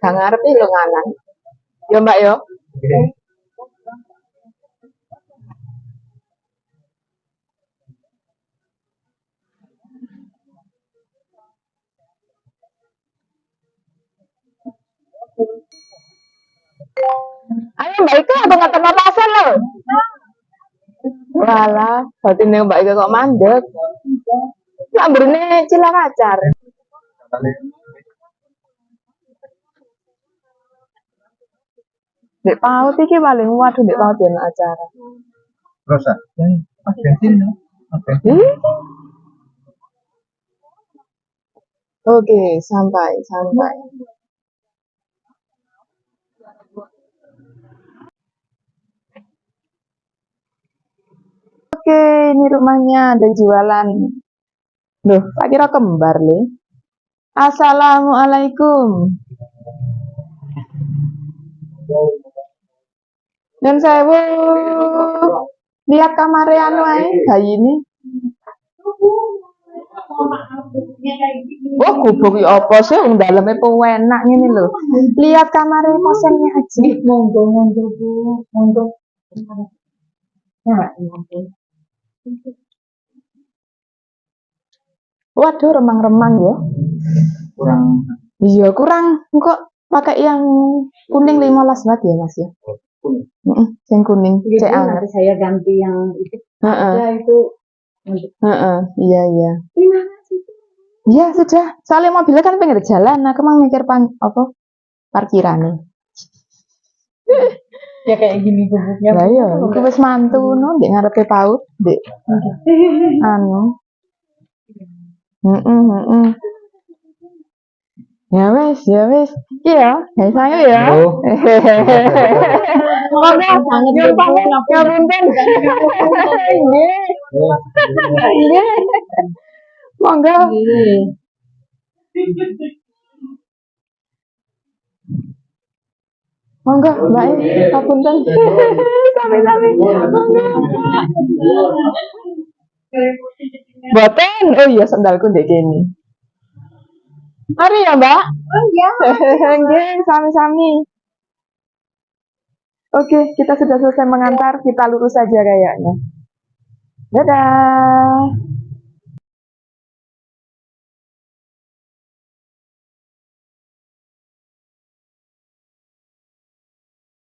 Gak ngerti lo nganan. Yo Mbak yo. Ayo Mbak Ika apa nggak kenal pasar lo? Walah, berarti nih Mbak Ika kok mandek. Lah berene cilaracar. Dek paut iki paling waduh dek paut yang acara. Rosa. Bensin ya. Oke, sampai. Oke, ini rumahnya ada jualan. Loh, tak kira kembar nih. Assalamualaikum. Dan saya lihat kamarnya anu bayi ini. Oh, gubuk ya apa sih? Wong dalamnya pewenak ini loh. Lihat kamarnya pasiennya aja. Monggo. Waduh, remang-remang ya. Kurang. Iya, kurang. Kok pakai yang kuning 15 watt ya, Mas ya? Yang kuning. Nanti saya ganti yang itu. Itu. Iya. Iya, sudah. Soalnya mobilnya kan pinggir jalan. Aku mau mikir parkirannya. Ya kayak gini gubuknya. Lah iya, aku wis mantu no, ndek ngarepe PAUD, ndek. Anu. Ya wes. Iya, saya ya. Monggo, nyumpang ngapunten. Nggih. Monggo. Monggo, Mbak, ngapunten. Sami-sami. Boten. Oh iya, sandalku ndek kene. Mari ya, Mbak. Oh iya. Nggih, sami-sami. Oke, kita sudah selesai mengantar, kita lurus saja kayaknya. Dadah.